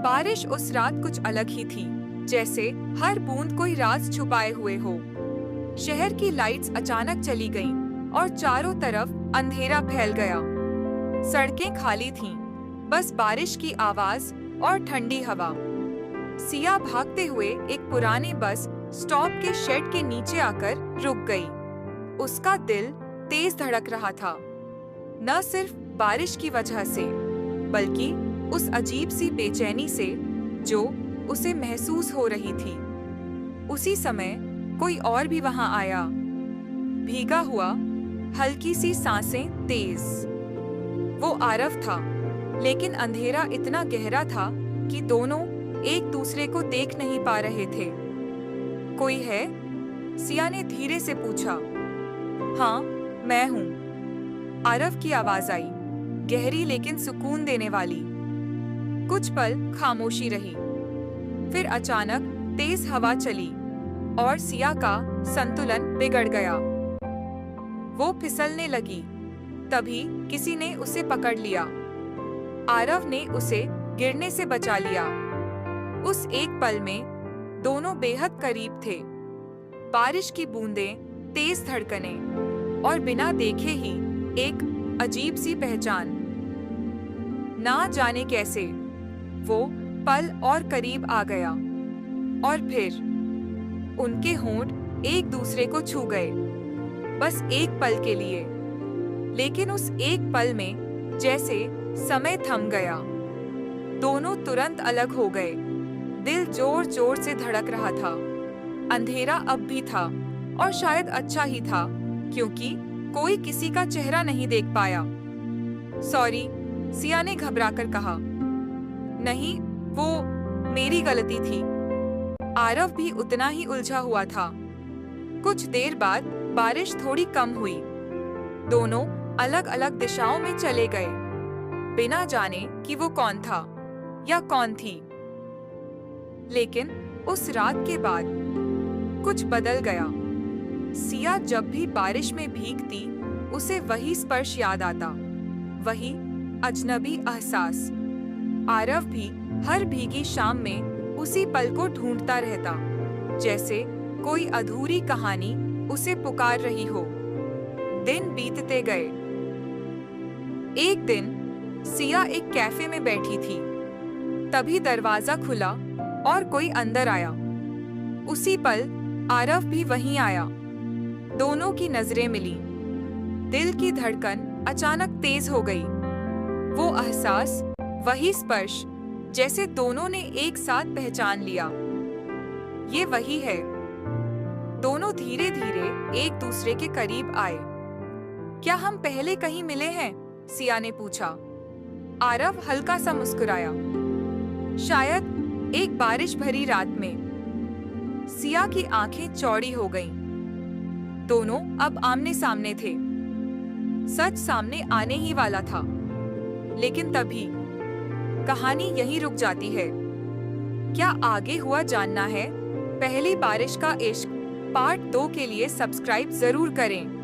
बारिश उस रात कुछ अलग ही थी, जैसे हर बूंद कोई राज छुपाए हुए हो। शहर की लाइट्स अचानक चली गईं और चारों तरफ अंधेरा फैल गया। सड़कें खाली थीं, बस बारिश की आवाज और ठंडी हवा। सिया भागते हुए एक पुरानी बस स्टॉप के शेड के नीचे आकर रुक गई। उसका दिल तेज धड़क रहा था, न सिर्फ बारिश की वजह से, बल्कि उस अजीब सी बेचैनी से जो उसे महसूस हो रही थी। उसी समय कोई और भी वहां आया, भीगा हुआ, हल्की सी सांसें तेज। वो आरव था, लेकिन अंधेरा इतना गहरा था कि दोनों एक दूसरे को देख नहीं पा रहे थे। कोई है? सिया ने धीरे से पूछा। हाँ, मैं हूँ, आरव की आवाज आई, गहरी लेकिन सुकून देने वाली। कुछ पल खामोशी रही, फिर अचानक तेज हवा चली और सिया का संतुलन बिगड़ गया। वो फिसलने लगी। तभी किसी ने उसे पकड़ लिया। आरव ने उसे गिरने से बचा लिया। उस एक पल में दोनों बेहद करीब थे। बारिश की बूंदें, तेज धड़कनें और बिना देखे ही एक अजीब सी पहचान। ना जाने कैसे वो पल और करीब आ गया और फिर उनके होंठ एक दूसरे को छू गए, बस एक पल के लिए। लेकिन उस एक पल में जैसे समय थम गया। दोनों तुरंत अलग हो गए। दिल जोर जोर से धड़क रहा था। अंधेरा अब भी था और शायद अच्छा ही था, क्योंकि कोई किसी का चेहरा नहीं देख पाया। सॉरी, सिया ने घबराकर कहा। नहीं, वो मेरी गलती थी। आरव भी उतना ही उलझा हुआ था। कुछ देर बाद बारिश थोड़ी कम हुई। दोनों अलग अलग दिशाओं में चले गए, बिना जाने कि वो कौन था या कौन थी। लेकिन उस रात के बाद कुछ बदल गया। सिया जब भी बारिश में भीगती, उसे वही स्पर्श याद आता, वही अजनबी एहसास। आरव भी हर भीगी शाम में उसी पल को ढूंढता रहता, जैसे कोई अधूरी कहानी उसे पुकार रही हो। दिन बीतते गए। एक दिन सिया एक कैफे में बैठी थी। तभी दरवाजा खुला और कोई अंदर आया। उसी पल आरव भी वहीं आया। दोनों की नजरें मिली। दिल की धड़कन अचानक तेज हो गई। वो एहसास, वही स्पर्श, जैसे दोनों ने एक साथ पहचान लिया। ये वही है। दोनों धीरे धीरे एक दूसरे के करीब आए। क्या हम पहले कहीं मिले हैं? सिया ने पूछा। आरव हल्का सा मुस्कुराया। शायद एक बारिश भरी रात में। सिया की आंखें चौड़ी हो गईं। दोनों अब आमने सामने थे। सच सामने आने ही वाला था। लेकिन तभी कहानी यहीं रुक जाती है। क्या आगे हुआ जानना है? पहली बारिश का इश्क पार्ट 2 के लिए सब्सक्राइब जरूर करें।